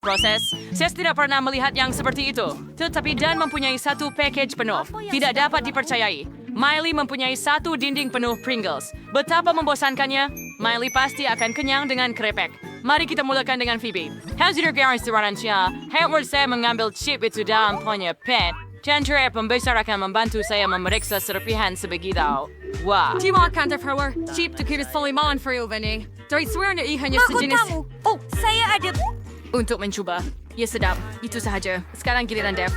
proses. Saya tidak pernah melihat yang seperti itu. Tetapi Dan mempunyai satu package penuh. Tidak dapat dipercayai. Miley mempunyai satu dinding penuh Pringles. Betapa membosankannya. Miley pasti akan kenyang dengan krepek. Mari kita mulakan dengan Phoebe. Hasil restoran siya. Howard saya mengambil chip itu dalam punya pet. Dan cerai pembesar akan membantu saya memeriksa serpihan sebegitu. Wah. Terima kasih, Flower. Chip to kita Soliman for you, Vinny. Dari swear na hanya sejenis. Oh, saya ada... Untuk mencuba. Ya sedap. Itu sahaja. Sekarang giliran Dev.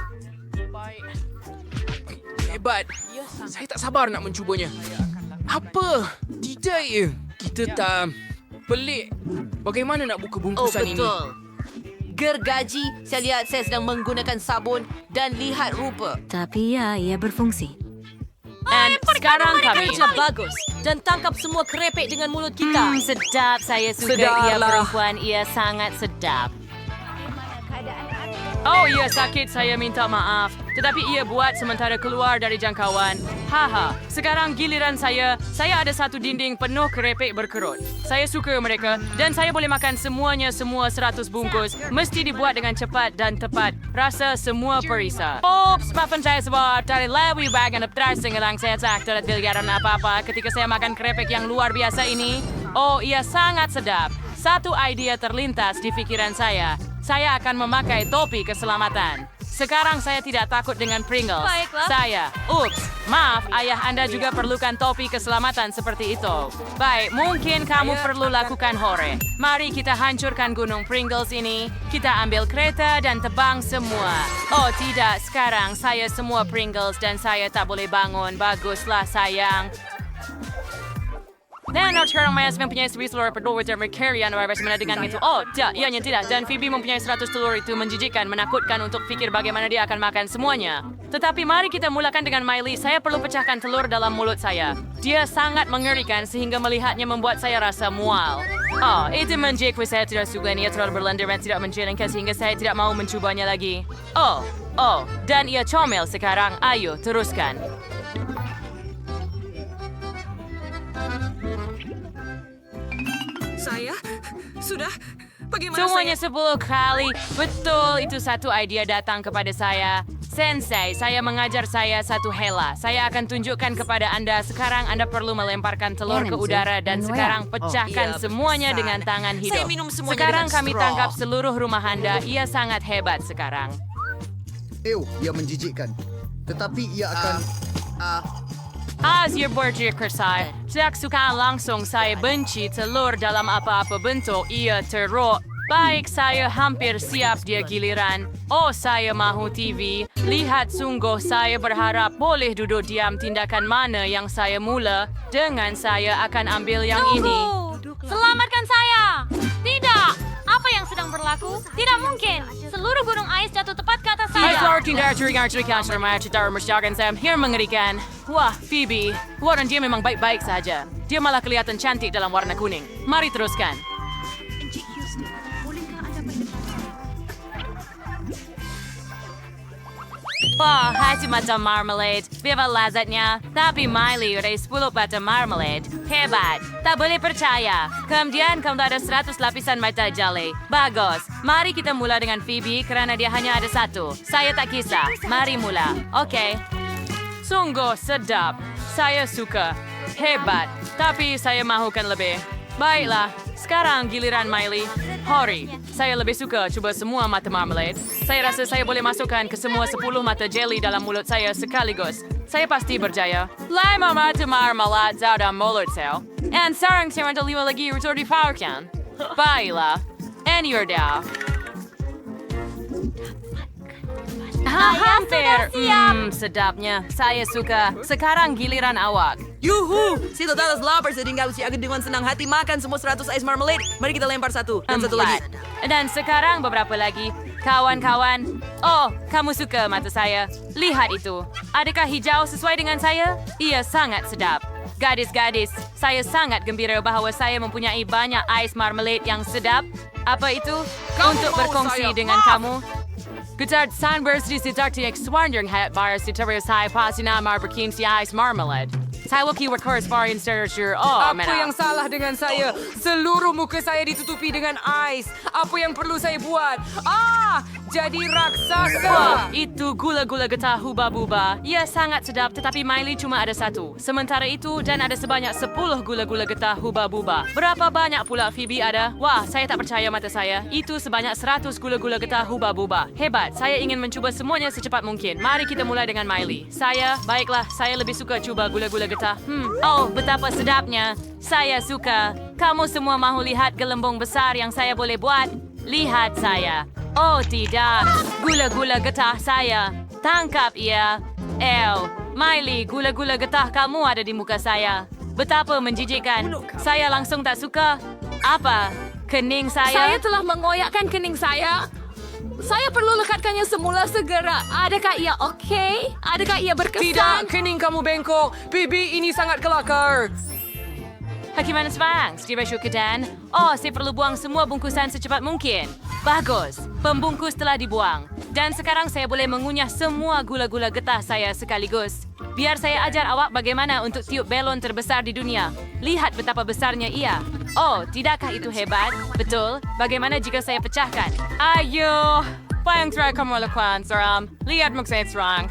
Hebat. Saya tak sabar nak mencubanya. Apa? Tidak ya. Kita tak... Pelik. Bagaimana nak buka bungkusan ini? Gergaji, saya lihat saya sedang menggunakan sabun dan lihat rupa. Tapi ya, ia berfungsi. And sekarang kami... Kerja bagus. Dan tangkap semua krepek dengan mulut kita. Sedap. Saya suka Sedarlah. ia perempuan. Ia sangat sedap. Oh, ia sakit. Saya minta maaf. Tetapi ia buat sementara keluar dari jangkauan. Haha. Sekarang giliran saya. Saya ada satu dinding penuh kerepek berkerut. Saya suka mereka. Dan saya boleh makan semuanya semua 100 bungkus. Mesti dibuat dengan cepat dan tepat. Rasa semua perisa. Oops, maafkan saya sebab dari lebih bagian terasa ngelang saya tak terlihat apa-apa ketika saya makan kerepek yang luar biasa ini. Oh, ia sangat sedap. Satu idea terlintas di pikiran saya. Saya akan memakai topi keselamatan. Sekarang saya tidak takut dengan Pringles. Baiklah. Maaf, ayah Anda juga perlukan topi keselamatan seperti itu. Baik, mungkin kamu perlu lakukan hore. Mari kita hancurkan gunung Pringles ini. Kita ambil kereta dan tebang semua. Oh tidak, sekarang saya semua Pringles dan saya tak boleh bangun. Baguslah sayang. Dan sekarang Maya mempunyai 1000 telur berdua dan Mercury yang bersama dengan itu. Oh, tidak, ianya tidak. Dan Phoebe mempunyai 100 telur itu menjijikkan, menakutkan untuk fikir bagaimana dia akan makan semuanya. Tetapi mari kita mulakan dengan Miley. Saya perlu pecahkan telur dalam mulut saya. Dia sangat mengerikan sehingga melihatnya membuat saya rasa mual. Oh, itu menjadikan saya tidak suka. Ia terlalu berlendir dan tidak menyenangkan sehingga saya tidak mau mencobanya lagi. Oh, dan ia comel sekarang. Ayo, teruskan. Saya? Sudah? Bagaimana Semuanya 10 kali. Betul, itu satu idea datang kepada saya. Sensei, saya mengajar saya satu hela. Saya akan tunjukkan kepada Anda. Sekarang Anda perlu melemparkan telur ke udara dan sekarang pecahkan semuanya dengan tangan hidup. Saya minum semuanya Sekarang dengan kami straw. tangkap seluruh rumah Anda. Ia sangat hebat sekarang. Ia menjijikkan. Tetapi ia akan... As berjikir saya, tidak suka langsung saya benci telur dalam apa-apa bentuk ia teruk. Baik, saya hampir siap dia giliran. Oh, saya mahu TV. Lihat sungguh saya berharap boleh duduk diam tindakan mana yang saya mula. Dengan saya akan ambil yang ini. Selamatkan saya! Tidak! Apa yang sedang berlaku? Tidak mungkin! Seluruh gunung ais jatuh tepat ke atas Hai, saya! Clark, Sam here mengerikan. Wah, Phoebe. Warna dia memang baik-baik saja. Dia malah kelihatan cantik dalam warna kuning. Mari teruskan. Wah, hati macam marmalade. Viva lazatnya. Tapi Miley udah 10 bata marmalade. Hebat. Tak boleh percaya. Kemudian kamu ada 100 lapisan mata jelly. Bagus. Mari kita mula dengan Phoebe kerana dia hanya ada satu. Saya tak kisah. Mari mula. Okey. Sungguh sedap. Saya suka. Hebat. Tapi saya mahukan lebih. Baiklah. Sekarang giliran Miley. Hori. Saya lebih suka cuba semua mata marmalade. Saya rasa saya boleh masukkan ke semua 10 mata jelly dalam mulut saya sekaligus. Saya pasti berjaya. 5 mata marmalade dalam mulut saya. And sekarang saya ada 5 lagi untuk dipawarkan. Baiklah. And you're down. Hampir. Sedapnya. Saya suka. Sekarang giliran awak. Yuhu! Si Totalas lapar sehingga si akan dengan senang hati makan semua 100 ice marmalade. Mari kita lempar satu dan satu lagi. Dan sekarang beberapa lagi. Kawan-kawan. Oh, kamu suka mata saya. Lihat itu. Adakah hijau sesuai dengan saya? Ia sangat sedap. Gadis-gadis, saya sangat gembira bahawa saya mempunyai banyak ice marmalade yang sedap. Apa itu? Untuk berkongsi dengan kamu. Gutard Sunburst di sitar tiyak swarndering hayat bar si terus hai pasinamar berkim si ice marmalade. saya will keyword corresponding literature. Oh, Apa yang salah dengan saya? Seluruh muka saya ditutupi dengan ais. Apa yang perlu saya buat? Jadi raksasa. Wah, itu gula-gula getah huba-buba. Ia sangat sedap tetapi Miley cuma ada satu. Sementara itu dan ada sebanyak 10 gula-gula getah huba-buba. Berapa banyak pula Phoebe ada? Wah, saya tak percaya mata saya. Itu sebanyak 100 gula-gula getah huba-buba. Hebat, saya ingin mencuba semuanya secepat mungkin. Mari kita mulai dengan Miley. Baiklah, saya lebih suka cuba gula-gula getah. Oh, betapa sedapnya. Saya suka. Kamu semua mahu lihat gelembung besar yang saya boleh buat? Lihat saya. Oh tidak, gula-gula getah saya. Tangkap ia. Miley, gula-gula getah kamu ada di muka saya. Betapa menjijikkan. Saya langsung tak suka. Apa? Kening Saya saya? telah mengoyakkan kening saya. Saya perlu lekatkannya semula segera. Adakah ia okey? Adakah ia berkesan? Tidak, kening kamu bengkok. Bibi, ini sangat kelakar. Bagaimana sekarang? Sedia syukur dan? Oh, saya perlu buang semua bungkusan secepat mungkin. Bagus, pembungkus telah dibuang. Dan sekarang saya boleh mengunyah semua gula-gula getah saya sekaligus. Biar saya ajar awak bagaimana untuk tiup belon terbesar di dunia. Lihat betapa besarnya ia. Oh, tidakkah itu hebat? Betul. Bagaimana jika saya pecahkan? Ayo, apa yang telah kamu lakukan, seram? Lihat muka saya serang.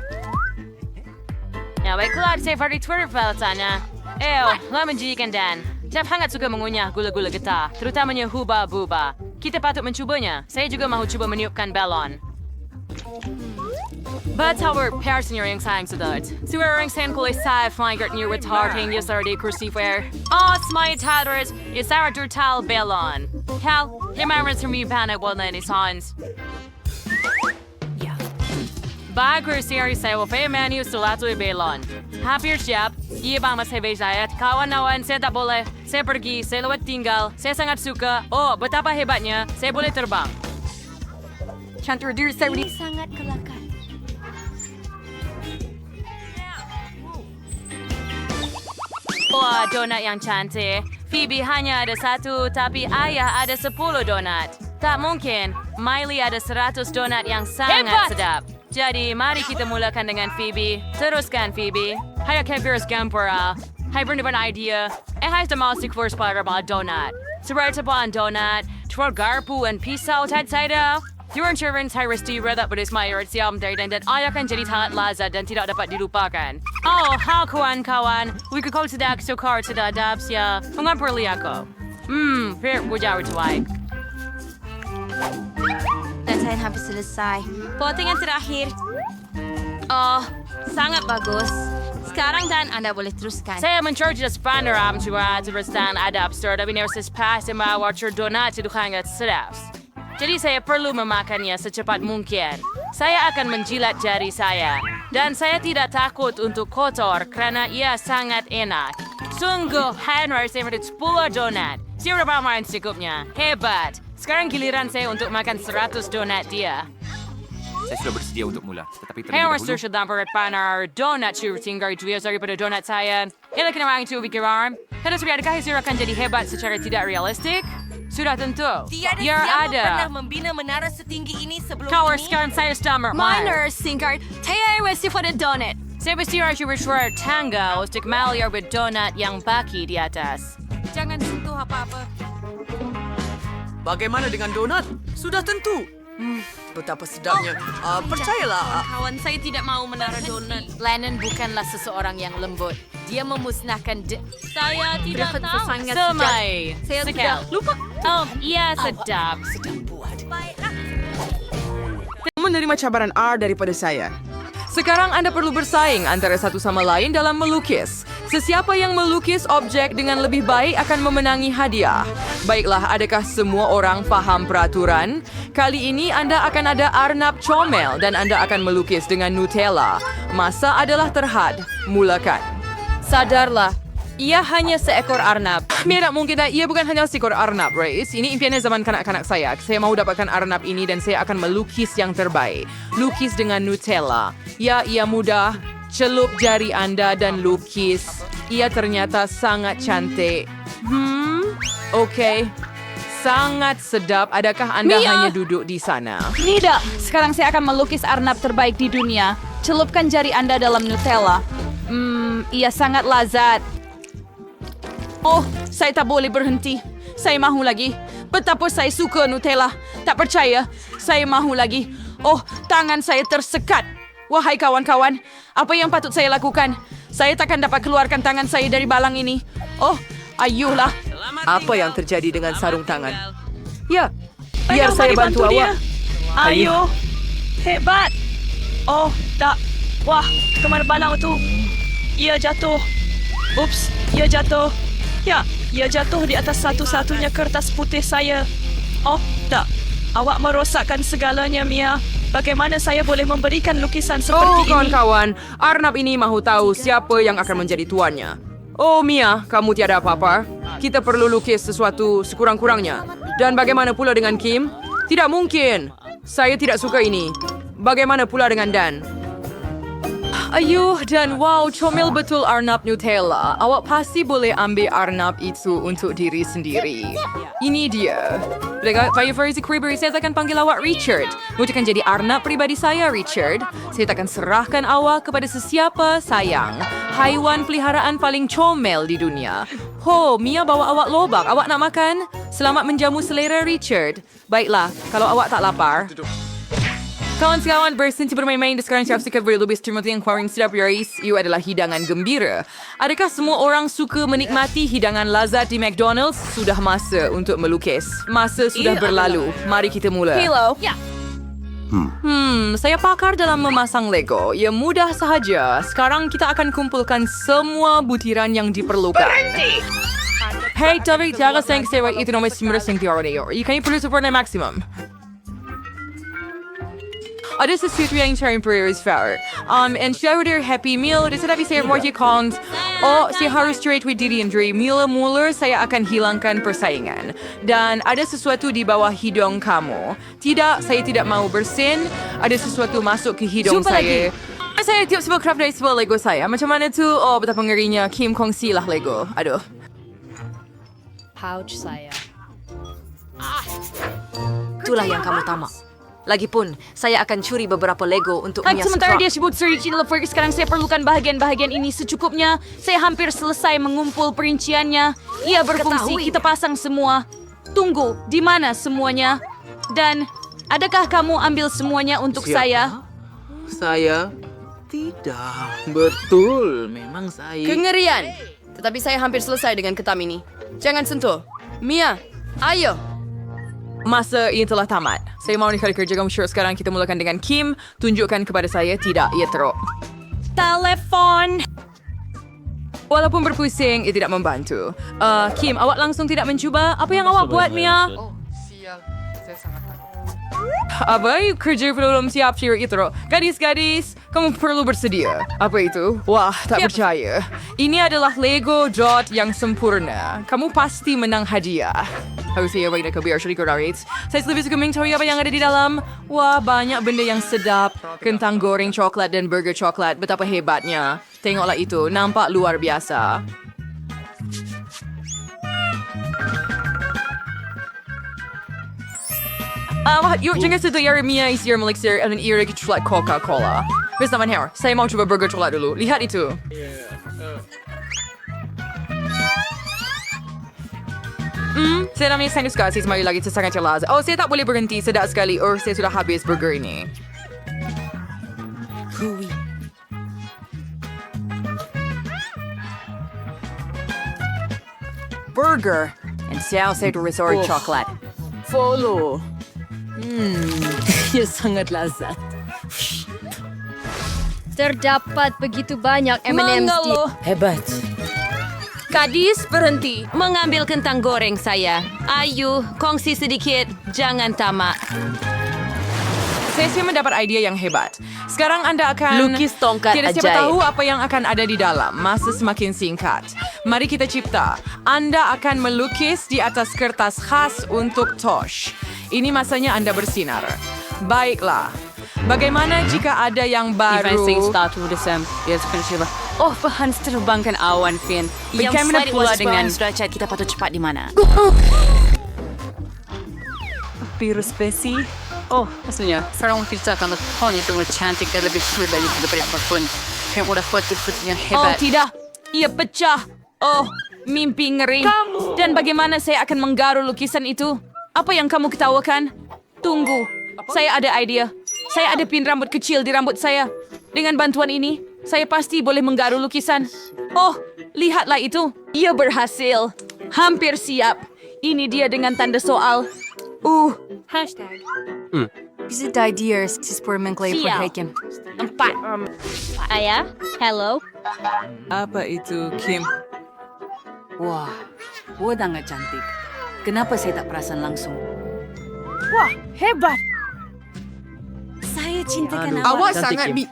Ya, baiklah, saya pada Twitter pelatannya. Lah menjijikan dan Jeff sangat suka mengunyah gula-gula getah, terutamanya huba-buba. Kita patut mencubanya. Saya juga mahu cuba meniupkan balon. Betapa personnya yang sayang sedot. Seorang sen kulit saya flanker new retarding ya sardi kursifer. Oh, smile taters, ya sarah durtal balon. Hal, remembrance from you panic while nani signs. Bago seri saya wafay menu sulato balon. Hampir siap, ia bang mas hebat saya. Kawan-kawan saya tak boleh. Saya pergi, saya lewat tinggal. Saya sangat suka. Oh, betapa hebatnya. Saya boleh terbang. Chantur diri saya Ini sangat kelakar. Wah, donat yang cantik. Phoebe hanya ada 1, tapi ayah ada 10 donat. Tak mungkin. Miley ada 100 donat yang sangat sedap. Jadi, mari kita mulakan dengan Phoebe. Teruskan, Phoebe. Hai Kevirs Gampura. Hai berdepan idea. Hai domestic first para mga donut. Seperti ang donut, tuwag garpu and pisau tad saya. Your insurance hai resti redat pada smayar siam dari dan ayah akan jadi sangat lazat dan tidak dapat dilupakan. Oh, hal kawan-kawan. Wika kau tidak sukar tidak adab siya. Mengaperli ako. Pir wajah tuai. Dan saya hampir selesai. Potongan terakhir. Oh, sangat bagus. Sekarang dan Anda boleh teruskan. Saya mencari panorama terus dan ada absurd tapi nurses pas yang watcher donat itu sangat sedap. Jadi saya perlu memakannya secepat mungkin. Saya akan menjilat jari saya. Dan saya tidak takut untuk kotor karena ia sangat enak. Sungguh, Henry saya mendapat 10 donat. Siapa main secukupnya? Hebat. Sekarang giliran saya untuk makan 100 donat dia. Saya sudah bersedia untuk mula, tetapi terlebih Henry dahulu... sudah panar donat tinggal itu daripada donat saya. Ia kenapa itu pikiran? Karena adakah hasil akan jadi hebat secara tidak realistik? Sudah tentu. Tiada pernah membina menara setinggi ini sebelum Kau ini. sekarang saya sedang Minor singkat. Saya resi pada donut. Saya bersiar bersuara tangga untuk meliar berdonat yang baki di atas. Jangan sentuh apa-apa. Bagaimana dengan donat? Sudah tentu. Betapa sedapnya. Percayalah. Kawan saya tidak mau menara donat. Lennon bukanlah seseorang yang lembut. Dia memusnahkan Saya tidak tahu. Semai. Saya Sekel. sudah lupa. Oh, iya sedap. Menerima cabaran R daripada saya. Sekarang Anda perlu bersaing antara satu sama lain dalam melukis. Sesiapa yang melukis objek dengan lebih baik akan memenangi hadiah. Baiklah, adakah semua orang faham peraturan? Kali ini Anda akan ada arnab comel dan Anda akan melukis dengan Nutella. Masa adalah terhad. Mulakan. Sadarlah, ia hanya seekor arnab. Tidak mungkin, ia bukan hanya seekor arnab, Reis. Ini impiannya zaman kanak-kanak saya. Saya mau dapatkan arnab ini dan saya akan melukis yang terbaik. Lukis dengan Nutella. Ya, ia mudah. Celup jari Anda dan lukis. Ia ternyata sangat cantik. Okey. Sangat sedap. Adakah Anda hanya duduk di sana? Tidak. Sekarang saya akan melukis arnab terbaik di dunia. Celupkan jari Anda dalam Nutella. Ia sangat lazat. Oh, saya tak boleh berhenti. Saya mahu lagi. Betapa saya suka Nutella. Tak percaya, saya mahu lagi. Oh, tangan saya tersekat. Wahai kawan-kawan, apa yang patut saya lakukan? Saya takkan dapat keluarkan tangan saya dari balang ini. Oh, ayuhlah. Apa yang terjadi dengan sarung tangan? Ya, biar saya bantu awak. Ayo. Hebat. Oh, tak. Wah, kemana balang itu? Ia jatuh. Ups, ia jatuh. Ya, ia jatuh di atas satu-satunya kertas putih saya. Oh, tak. Awak merosakkan segalanya, Mia. Bagaimana saya boleh memberikan lukisan seperti ini? Kawan-kawan, Arnab ini mahu tahu siapa yang akan menjadi tuannya. Oh, Mia, kamu tiada apa-apa. Kita perlu lukis sesuatu sekurang-kurangnya. Dan bagaimana pula dengan Kim? Tidak mungkin. Saya tidak suka ini. Bagaimana pula dengan Dan? Ayuh, dan wow, comel betul Arnab Nutella. Awak pasti boleh ambil Arnab itu untuk diri sendiri. Ini dia. Bagi versi Creebery, saya akan panggil awak Richard. Mungkin jadi Arnab pribadi saya, Richard. Saya takkan serahkan awak kepada sesiapa sayang. Haiwan peliharaan paling comel di dunia. Ho, Mia bawa awak lobak. Awak nak makan? Selamat menjamu selera, Richard. Baiklah, kalau awak tak lapar. Kawan-kawan, berhenti bermain-main dan sekarang siap sikat berlebih Timothy yang Quarring sedap Yaris. Ia adalah hidangan gembira. Adakah semua orang suka menikmati hidangan lazat di McDonald's? Sudah masa untuk melukis. Masa sudah berlalu. Mari kita mula. Hello. Ya. Saya pakar dalam memasang Lego. Ia mudah sahaja. Sekarang kita akan kumpulkan semua butiran yang diperlukan. Berhenti! Hei, tapi jangan sayang sewa itu nomor 9 yang tiada. Ikan perlu support na maksimum. Ada sesuatu yang cari Prairies Flower. And show their Happy Meal. Tetapi saya buat account. Oh, saya harus trade with Didi Andre. Mula-mula saya akan hilangkan persaingan. Dan ada sesuatu di bawah hidung kamu. Tidak, saya tidak mau bersin. Ada sesuatu masuk ke hidung saya. Saya tiap sebuah craft dari sebuah Lego saya. Macam mana tu? Oh, betapa ngerinya. Kim kongsilah Lego. Aduh. Pouch saya. Itulah yang kamu tamak. Lagipun, saya akan curi beberapa Lego untuk Mia Sementara Scrap. dia sebut Sir Lever, sekarang saya perlukan bahagian-bahagian ini secukupnya. Saya hampir selesai mengumpul perinciannya. Ia berfungsi, kita pasang semua. Tunggu, di mana semuanya? Dan, adakah kamu ambil semuanya untuk saya? Saya? Tidak. Betul, memang saya. Kengerian. Tetapi saya hampir selesai dengan ketam ini. Jangan sentuh. Mia, ayo. Masa ini telah tamat. Saya mahu nikah kerja kamu sure sekarang kita mulakan dengan Kim. Tunjukkan kepada saya tidak, ia teruk. Telepon. Walaupun berpusing, ia tidak membantu. Kim, awak langsung tidak mencuba? Apa yang awak buat, Mia? Oh, sial. Saya sangat takut. Abai, kerja belum siap sihir itu. Gadis-gadis, kamu perlu bersedia. Apa itu? Wah, tak percaya. Ini adalah Lego Dot yang sempurna. Kamu pasti menang hadiah. Harus saya baik nak biar syarikat Rarit. Saya lebih suka mengetahui apa yang ada di dalam. Wah, banyak benda yang sedap. Kentang goreng coklat dan burger coklat. Betapa hebatnya. Tengoklah itu, nampak luar biasa. Yuk, jangan sentuh Yara Mia isi air melixir dan iri ke coklat Coca-Cola. Best naman hair, saya mau coba burger coklat dulu. Lihat itu. Saya namanya sangat suka, saya semakin lagi sangat jelas. Oh, saya tak boleh berhenti, sedap sekali. Oh, saya sudah habis burger ini. Burger. And saya resort coklat. Follow. Ia sangat lazat. Terdapat begitu banyak M&M's di... Hebat. Gadis, berhenti. Mengambil kentang goreng saya. Ayo, kongsi sedikit. Jangan tamak. Saya mendapat idea yang hebat. Sekarang anda akan... Lukis tongkat Tidak siapa ajaib. tahu apa yang akan ada di dalam. Masa semakin singkat. Mari kita cipta. Anda akan melukis di atas kertas khas untuk Tosh. Ini masanya anda bersinar. Baiklah. Bagaimana jika ada yang baru... Oh, Hans terbangkan awan, Finn. Yang Bagaimana slide pula was dengan- derajat kita patut cepat di mana? Virus besi. Oh, maksudnya sekarang kita akan lebih cantik dan lebih sulit daripada apapun. Yang udah foto-fotonya Oh, hebat. tidak. Ia pecah. Oh, mimpi ngeri. Dan bagaimana saya akan menggaru lukisan itu? Apa yang kamu ketawakan? Tunggu. Saya ada idea. Saya ada pin rambut kecil di rambut saya. Dengan bantuan ini, saya pasti boleh menggaru lukisan. Oh, lihatlah itu. Ia berhasil. Hampir siap. Ini dia dengan tanda soal. Hashtag. Diese idee is experimentally Sial. vergeken. 4. Ayah, hello. Apa itu, Kim? Wah, sangat cantik. Kenapa saya tak perasan langsung? Hebat. Saya cintakan Awas sangat ni.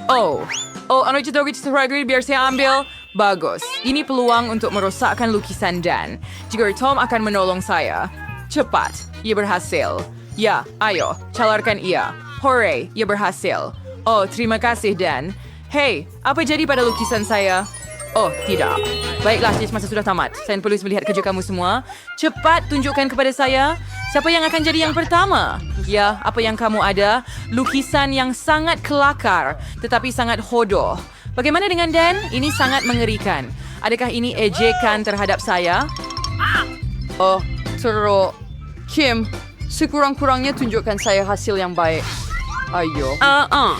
Oh, ano itu Gregory biar saya ambil. Bagus. Ini peluang untuk merosakkan lukisan Dan. Jika Tom akan menolong saya. Cepat. Ia berhasil. Ya, ayo. Calarkan ia. Hooray, ia berhasil. Oh, terima kasih Dan. Hey, apa jadi pada lukisan saya? Oh, tidak. Baiklah, masa sudah tamat. Saya perlu melihat kerja kamu semua. Cepat tunjukkan kepada saya. Siapa yang akan jadi yang pertama? Ya, apa yang kamu ada? Lukisan yang sangat kelakar, tetapi sangat hodoh. Bagaimana dengan Dan? Ini sangat mengerikan. Adakah ini ejekan terhadap saya? Oh, teruk. Kim, sekurang-kurangnya tunjukkan saya hasil yang baik. Ayo.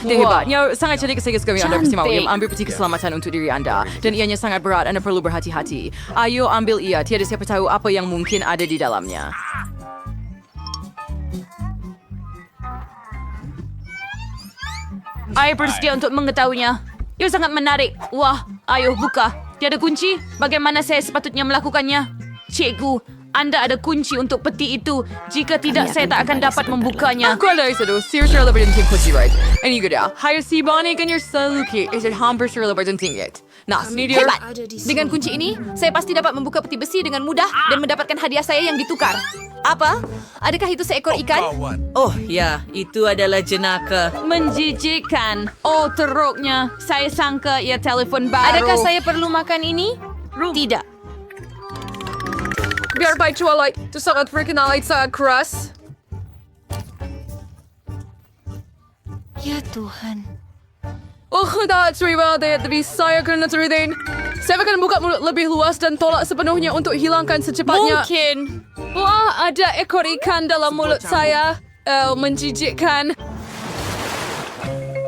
Dia hebat. Ya, sangat cantik saya sekali anda bersama. Ia ambil peti keselamatan untuk diri anda. Dan ianya sangat berat. Anda perlu berhati-hati. Ayo ambil ia. Tiada siapa tahu apa yang mungkin ada di dalamnya. Saya bersedia untuk mengetahuinya. Ia sangat menarik. Wah, ayo buka. Tiada kunci? Bagaimana saya sepatutnya melakukannya? Cikgu, Anda ada kunci untuk peti itu. Jika tidak, saya tak akan dapat membukanya. Aku ada itu. Seriously lebar dan kunci, right? Ini juga. Hayo si Bonnie kan your saluki. Is it hampir lebar dan tinggi? Nah, ini dia. Hebat! Dengan kunci ini, saya pasti dapat membuka peti besi dengan mudah dan mendapatkan hadiah saya yang ditukar. Apa? Adakah itu seekor ikan? Oh ya, itu adalah jenaka. Menjijikkan. Oh, teruknya. Saya sangka ia telefon baru. Adakah saya perlu makan ini? Tidak. Biar baik Twilight. Itu sangat terkenal sa keras. Ya Tuhan. Oh, tak terima dari saya kena teridin. Saya akan buka mulut lebih luas dan tolak sepenuhnya untuk hilangkan secepatnya. Mungkin. Wah, ada ekor ikan dalam mulut saya. Menjijikkan.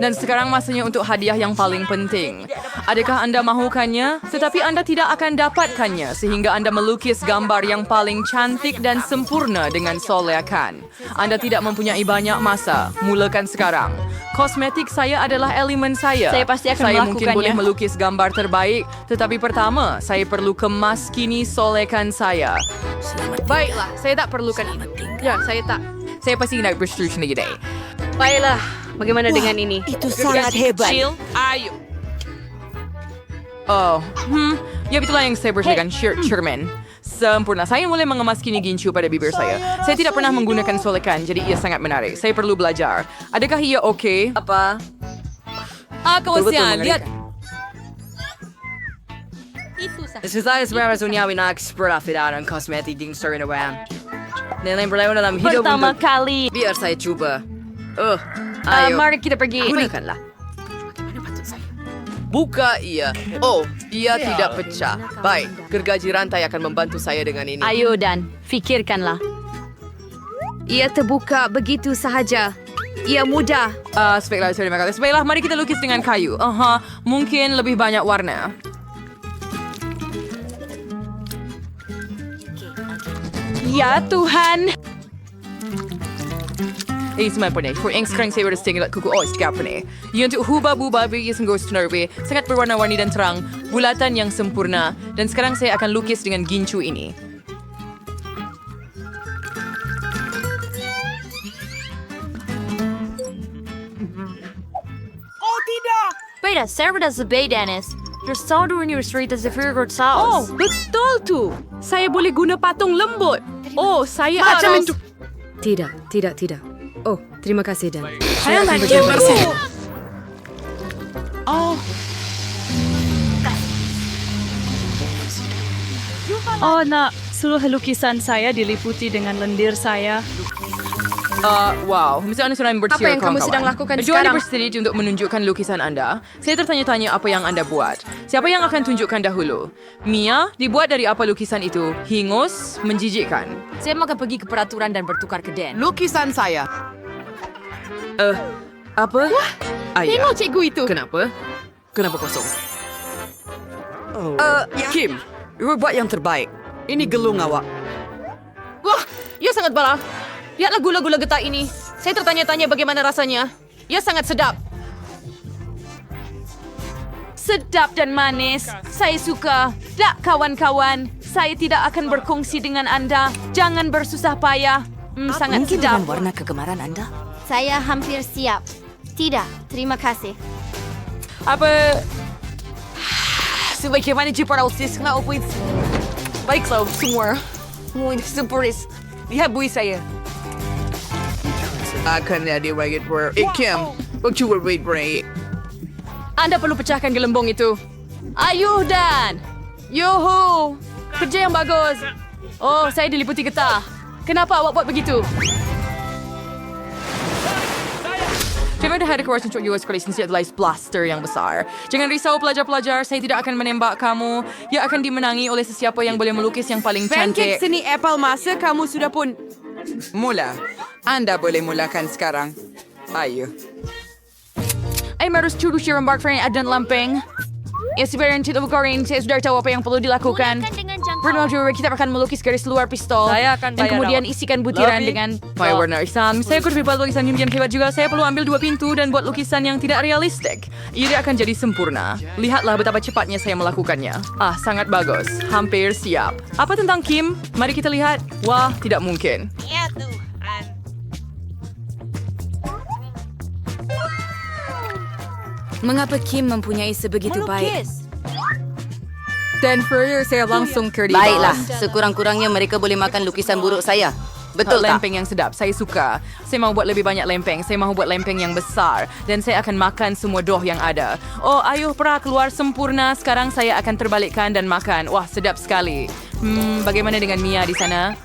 Dan sekarang masanya untuk hadiah yang paling penting. Adakah anda mahukannya? Tetapi anda tidak akan dapatkannya sehingga anda melukis gambar yang paling cantik dan sempurna dengan solekan. Anda tidak mempunyai banyak masa. Mulakan sekarang. Kosmetik saya adalah elemen saya. Saya pasti akan Saya mungkin melakukannya. boleh melukis gambar terbaik, tetapi pertama, saya perlu kemas kini solekan saya. Baiklah, saya tak perlukan ini. Ya, saya tak. Saya pasti nak bersetuju sendiri. Baiklah, bagaimana dengan ini? Itu sangat hebat. Ayo. Oh, ya itulah yang saya bersihkan cermin. Sempurna. Saya mulai mengemas kini gincu pada bibir saya. Saya tidak pernah menggunakan solekan, jadi ia sangat menarik. Saya perlu belajar. Adakah ia okey? Apa? Kawasian, lihat. Saya sebenarnya sunyawi na expert afidaran kosmetik ding Suriname. Nilai berlewat dalam hidup Pertama untuk... kali. Biar saya coba. Ayo. Mari kita pergi. Gunakanlah. Buka ia. Oh, ia tidak pecah. Baik, gergaji rantai akan membantu saya dengan ini. Ayo Dan, fikirkanlah. Ia terbuka begitu sahaja. Ia mudah. Baiklah, terima kasih. Baiklah, mari kita lukis dengan kayu. Mungkin lebih banyak warna. Ya Tuhan. Semua ni. For yang sekarang saya berada tinggal kuku sekarang ni. Yang untuk hubah-hubah yang ghost nerve sangat berwarna-warni dan terang, bulatan yang sempurna. Dan sekarang saya akan lukis dengan gincu ini. Beda, serba sebay, Dennis. You're so doing your street as if you're good Oh, sauce. betul tu. Saya boleh guna patung lembut. Oh, saya Macam harus... itu. Tidak. Oh, terima kasih, Dan. Saya tak cukup. Oh. Oh, nak. Seluruh lukisan saya diliputi dengan lendir saya. Wow, mesti anda sedang bertiur Apa yang kamu kawan-kawan. sedang lakukan Jom anda sekarang? bersedia untuk menunjukkan lukisan anda. Saya tertanya-tanya apa yang anda buat. Siapa yang akan tunjukkan dahulu? Mia, dibuat dari apa lukisan itu? Hingus, menjijikkan. Saya makan pergi ke peraturan dan bertukar ke Den. Lukisan saya. Apa? Tengok cikgu itu. Kenapa? Kenapa kosong? Kim, you buat yang terbaik. Ini gelung awak. Wah, ia sangat bala. Lihatlah gula-gula getah ini. Saya tertanya-tanya bagaimana rasanya. Ia sangat sedap. Sedap dan manis. Saya suka. Tak, kawan-kawan. Saya tidak akan berkongsi dengan anda. Jangan bersusah payah. Sangat Mungkin sedap. dengan warna kegemaran anda? Saya hampir siap. Tidak, terima kasih. Apa? Sebagaimana jumpa Rausis, kenapa pun? Baiklah, semua. Sempurna. Lihat bui saya. Akan ada rakyat ber... Kim, bercuba rakyat. Anda perlu pecahkan gelembung itu. Ayuh Dan. Yuhu. Kerja yang bagus. Oh, saya diliputi getah. Kenapa awak buat begitu? Terima kasih keluar untuk US College Institute adalah blaster yang besar. Jangan risau pelajar-pelajar, saya tidak akan menembak kamu. Ia akan dimenangi oleh sesiapa yang boleh melukis yang paling Pancake cantik. seni apple masa kamu sudah pun. Mula. Anda boleh mulakan sekarang. Ayo. Ay, harus curu siya rembark for adan lamping. Sebenarnya tidak bukarin, saya sudah tahu apa yang perlu dilakukan. Pertama kita akan melukis garis luar pistol. Saya akan dan bayar kemudian awak. isikan butiran Lebih. dengan... My warna isang. Saya akan buat lukisan yang hebat juga. Saya perlu ambil 2 pintu dan buat lukisan yang tidak realistik. Ia akan jadi sempurna. Lihatlah betapa cepatnya saya melakukannya. Sangat bagus. Hampir siap. Apa tentang Kim? Mari kita lihat. Wah, tidak mungkin. Ya Tuhan. Mengapa Kim mempunyai sebegitu baik? Dan Furrier saya langsung ke di Baiklah, sekurang-kurangnya mereka boleh makan lukisan buruk saya. Betul tak? Lempeng yang sedap. Saya suka. Saya mahu buat lebih banyak lempeng. Saya mahu buat lempeng yang besar. Dan saya akan makan semua dough yang ada. Oh, ayuh perah keluar sempurna. Sekarang saya akan terbalikkan dan makan. Wah, sedap sekali. Bagaimana dengan Mia di sana?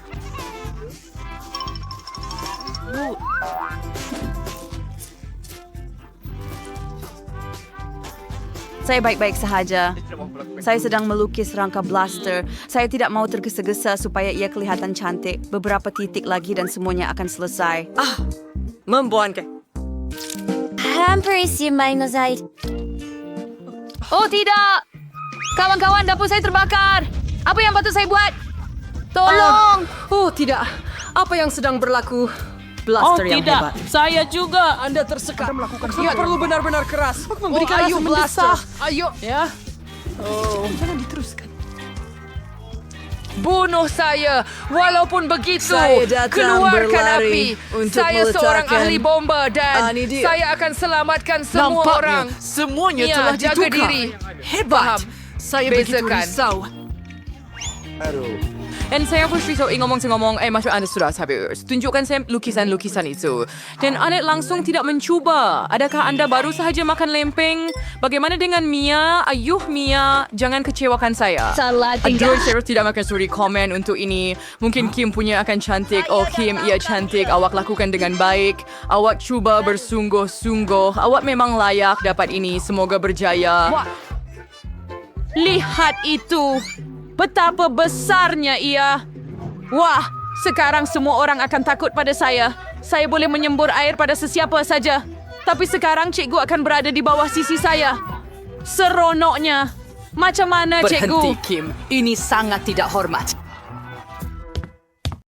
Saya baik-baik sahaja. Saya sedang melukis rangka blaster. Saya tidak mau tergesa-gesa supaya ia kelihatan cantik. Beberapa titik lagi dan semuanya akan selesai. Membuangkan. Hampir siap main Zaid. Oh tidak. Kawan-kawan, dapur saya terbakar. Apa yang patut saya buat? Tolong. Oh, tidak. Apa yang sedang berlaku? Blaster yang hebat. Saya juga. Anda tersekat. Ia perlu benar-benar keras. Memberikan ayo, blaster. Ayo. Ya. Jangan diteruskan. Bunuh saya. Walaupun begitu, Saya datang keluarkan berlari api. untuk Saya seorang meletakkan- ahli bomba dan Ini dia. saya akan selamatkan semua Nampaknya orang. semuanya Mia, telah jaga ditukar. diri. Hebat. Faham. Saya begitu Bezakan. risau. Dan saya pun risau ngomong-ngomong, masuk anda sudah habis. Tunjukkan saya lukisan-lukisan itu. Dan Anet langsung tidak mencuba. Adakah anda baru sahaja makan lempeng? Bagaimana dengan Mia? Ayuh Mia, jangan kecewakan saya. Salah Aduh, saya tidak makan suri komen untuk ini. Mungkin Kim punya akan cantik. Oh Kim, ia cantik. Awak lakukan dengan baik. Awak cuba bersungguh-sungguh. Awak memang layak dapat ini. Semoga berjaya. Lihat itu. Betapa besarnya ia. Wah, sekarang semua orang akan takut pada saya. Saya boleh menyembur air pada sesiapa saja. Tapi sekarang cikgu akan berada di bawah sisi saya. Seronoknya. Macam mana Berhenti, cikgu? Kim. Ini sangat tidak hormat.